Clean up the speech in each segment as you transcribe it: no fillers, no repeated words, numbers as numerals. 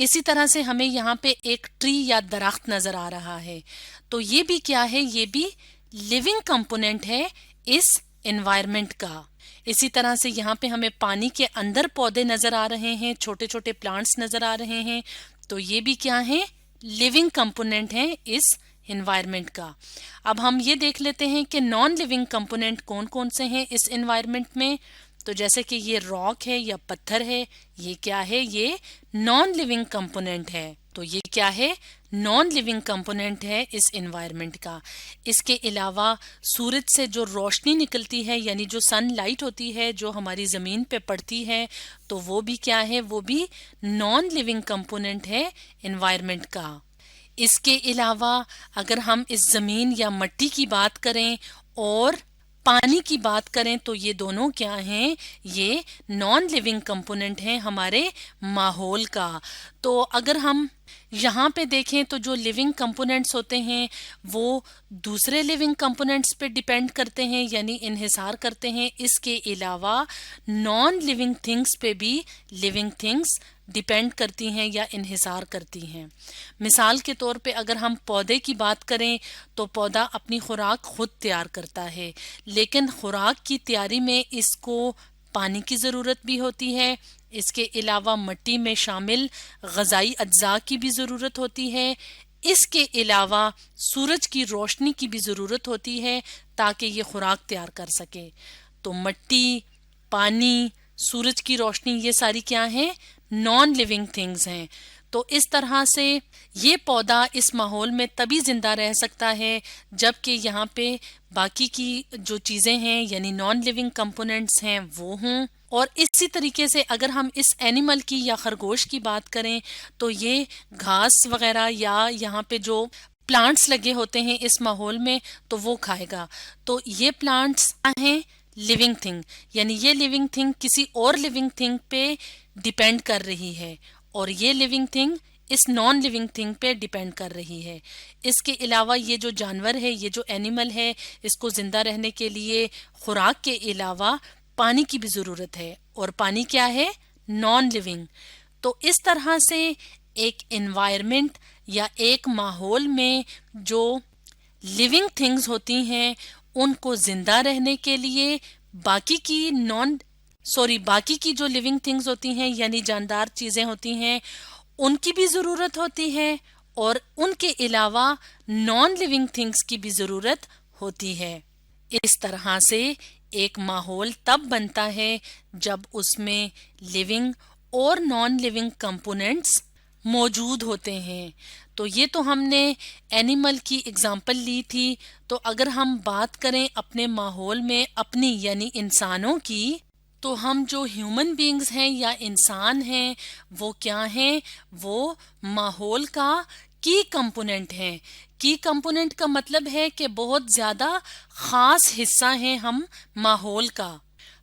اسی طرح سے ہمیں یہاں پہ ایک ٹری یا درخت نظر آ رہا ہے، تو یہ بھی کیا ہے، یہ بھی لیونگ کمپوننٹ ہے اس انوائرمنٹ کا۔ اسی طرح سے یہاں پہ ہمیں پانی کے اندر پودے نظر آ رہے ہیں، چھوٹے چھوٹے پلانٹس نظر آ رہے ہیں، تو یہ بھی کیا ہے، لیونگ کمپوننٹ ہے اس انوائرمنٹ کا۔ اب ہم یہ دیکھ لیتے ہیں کہ نان لیونگ کمپوننٹ کون کون سے ہیں اس انوائرمنٹ میں۔ تو جیسے کہ یہ راک ہے یا پتھر ہے، یہ کیا ہے، یہ نان لیونگ کمپوننٹ ہے۔ تو یہ کیا ہے، نان لیونگ کمپوننٹ ہے اس انوائرمنٹ کا۔ اس کے علاوہ سورج سے جو روشنی نکلتی ہے، یعنی جو سن لائٹ ہوتی ہے جو ہماری زمین پہ پڑتی ہے، تو وہ بھی کیا ہے، وہ بھی نان لیونگ کمپوننٹ ہے انوائرمنٹ کا۔ اس کے علاوہ اگر ہم اس زمین یا مٹی کی بات کریں اور پانی کی بات کریں، تو یہ دونوں کیا ہیں، یہ نان لیونگ کمپوننٹ ہیں ہمارے ماحول کا۔ تو اگر ہم یہاں پہ دیکھیں تو جو لیونگ کمپوننٹس ہوتے ہیں وہ دوسرے لیونگ کمپوننٹس پہ ڈیپینڈ کرتے ہیں، یعنی انحصار کرتے ہیں۔ اس کے علاوہ نان لیونگ تھنگس پہ بھی لیونگ تھنگس ڈیپینڈ کرتی ہیں یا انحصار کرتی ہیں۔ مثال کے طور پہ اگر ہم پودے کی بات کریں تو پودا اپنی خوراک خود تیار کرتا ہے، لیکن خوراک کی تیاری میں اس کو پانی کی ضرورت بھی ہوتی ہے۔ اس کے علاوہ مٹی میں شامل غذائی اجزاء کی بھی ضرورت ہوتی ہے۔ اس کے علاوہ سورج کی روشنی کی بھی ضرورت ہوتی ہے تاکہ یہ خوراک تیار کر سکے۔ تو مٹی، پانی، سورج کی روشنی، یہ ساری کیا ہیں، نان لیونگ تھنگز ہیں۔ تو اس طرح سے یہ پودا اس ماحول میں تبھی زندہ رہ سکتا ہے جبکہ یہاں پہ باقی کی جو چیزیں ہیں یعنی نان لیونگ کمپوننٹس ہیں وہ ہوں۔ اور اسی طریقے سے اگر ہم اس اینیمل کی یا خرگوش کی بات کریں تو یہ گھاس وغیرہ یا یہاں پہ جو پلانٹس لگے ہوتے ہیں اس ماحول میں تو وہ کھائے گا۔ تو یہ پلانٹس ہیں لیونگ تھنگ، یعنی یہ لیونگ تھنگ کسی اور لیونگ تھنگ پہ ڈیپینڈ کر رہی ہے اور یہ لیونگ تھنگ اس نان لیونگ تھنگ پہ ڈیپینڈ کر رہی ہے۔ اس کے علاوہ یہ جو جانور ہے، یہ جو اینیمل ہے، اس کو زندہ رہنے کے لیے خوراک کے علاوہ پانی کی بھی ضرورت ہے، اور پانی کیا ہے، نان لیونگ۔ تو اس طرح سے ایک انوائرمنٹ یا ایک ماحول میں جو لیونگ تھنگز ہوتی ہیں ان کو زندہ رہنے کے لیے باقی کی جو لیونگ تھنگز ہوتی ہیں یعنی جاندار چیزیں ہوتی ہیں ان کی بھی ضرورت ہوتی ہے، اور ان کے علاوہ نان لیونگ تھنگز کی بھی ضرورت ہوتی ہے۔ اس طرح سے ایک ماحول تب بنتا ہے جب اس میں لیونگ اور نان لیونگ کمپوننٹس موجود ہوتے ہیں۔ تو یہ تو ہم نے اینیمل کی اگزامپل لی تھی۔ تو اگر ہم بات کریں اپنے ماحول میں اپنی یعنی انسانوں کی، تو ہم جو ہیومن بینگز ہیں یا انسان ہیں وہ کیا ہیں، وہ ماحول کا کی کمپوننٹ ہیں۔ کی کمپوننٹ کا مطلب ہے کہ بہت زیادہ خاص حصہ ہیں ہم ماحول کا۔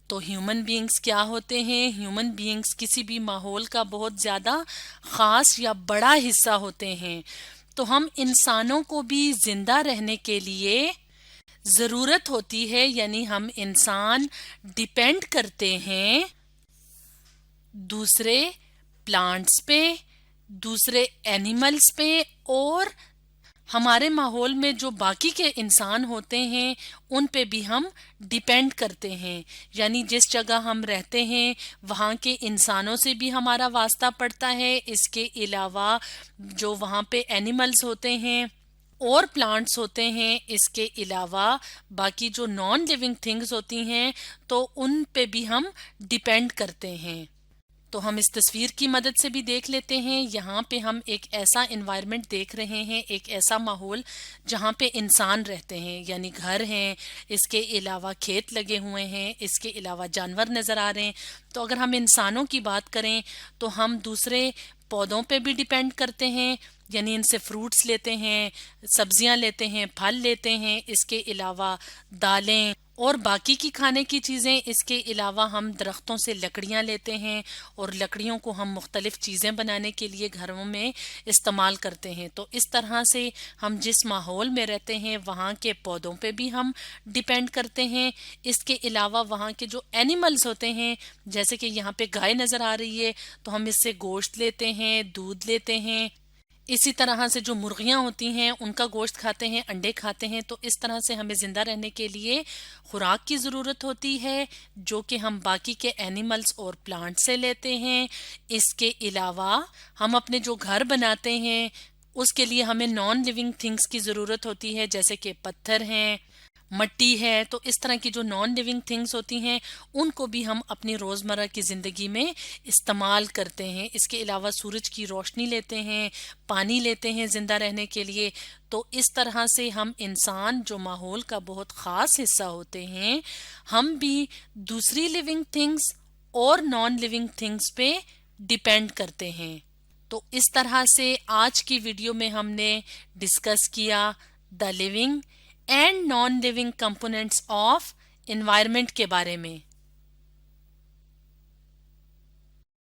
تو ہیومن بینگز کیا ہوتے ہیں، ہیومن بینگز کسی بھی ماحول کا بہت زیادہ خاص یا بڑا حصہ ہوتے ہیں۔ تو ہم انسانوں کو بھی زندہ رہنے کے لیے ضرورت ہوتی ہے، یعنی ہم انسان ڈیپینڈ کرتے ہیں دوسرے پلانٹس پہ، دوسرے اینیملز پہ، اور ہمارے ماحول میں جو باقی کے انسان ہوتے ہیں ان پہ بھی ہم ڈیپینڈ کرتے ہیں، یعنی جس جگہ ہم رہتے ہیں وہاں کے انسانوں سے بھی ہمارا واسطہ پڑتا ہے۔ اس کے علاوہ جو وہاں پہ اینیملز ہوتے ہیں اور پلانٹس ہوتے ہیں، اس کے علاوہ باقی جو نان لیونگ تھنگز ہوتی ہیں تو ان پہ بھی ہم ڈیپینڈ کرتے ہیں۔ تو ہم اس تصویر کی مدد سے بھی دیکھ لیتے ہیں، یہاں پہ ہم ایک ایسا انوائرمنٹ دیکھ رہے ہیں، ایک ایسا ماحول جہاں پہ انسان رہتے ہیں، یعنی گھر ہیں، اس کے علاوہ کھیت لگے ہوئے ہیں، اس کے علاوہ جانور نظر آ رہے ہیں۔ تو اگر ہم انسانوں کی بات کریں تو ہم دوسرے پودوں پہ بھی ڈیپینڈ کرتے ہیں، یعنی ان سے فروٹس لیتے ہیں، سبزیاں لیتے ہیں، پھل لیتے ہیں، اس کے علاوہ دالیں اور باقی کی کھانے کی چیزیں اس کے علاوہ ہم درختوں سے لکڑیاں لیتے ہیں اور لکڑیوں کو ہم مختلف چیزیں بنانے کے لیے گھروں میں استعمال کرتے ہیں. تو اس طرح سے ہم جس ماحول میں رہتے ہیں وہاں کے پودوں پہ بھی ہم ڈیپینڈ کرتے ہیں. اس کے علاوہ وہاں کے جو اینیملز ہوتے ہیں جیسے کہ یہاں پہ گائے نظر آ رہی ہے تو ہم اس سے گوشت لیتے ہیں، دودھ لیتے ہیں. اسی طرح سے جو مرغیاں ہوتی ہیں ان کا گوشت کھاتے ہیں، انڈے کھاتے ہیں. تو اس طرح سے ہمیں زندہ رہنے کے لیے خوراک کی ضرورت ہوتی ہے جو کہ ہم باقی کے اینیملز اور پلانٹ سے لیتے ہیں. اس کے علاوہ ہم اپنے جو گھر بناتے ہیں اس کے لیے ہمیں نان لیونگ تھنگس کی ضرورت ہوتی ہے جیسے کہ پتھر ہیں، مٹی ہے. تو اس طرح کی جو نان لیونگ تھنگس ہوتی ہیں ان کو بھی ہم اپنی روزمرہ کی زندگی میں استعمال کرتے ہیں. اس کے علاوہ سورج کی روشنی لیتے ہیں، پانی لیتے ہیں زندہ رہنے کے لیے. تو اس طرح سے ہم انسان جو ماحول کا بہت خاص حصہ ہوتے ہیں ہم بھی دوسری لیونگ تھنگس اور نان لیونگ تھنگس پہ ڈیپینڈ کرتے ہیں. تو اس طرح سے آج کی ویڈیو میں ہم نے ڈسکس کیا the living and non living components of environment کے بارے میں.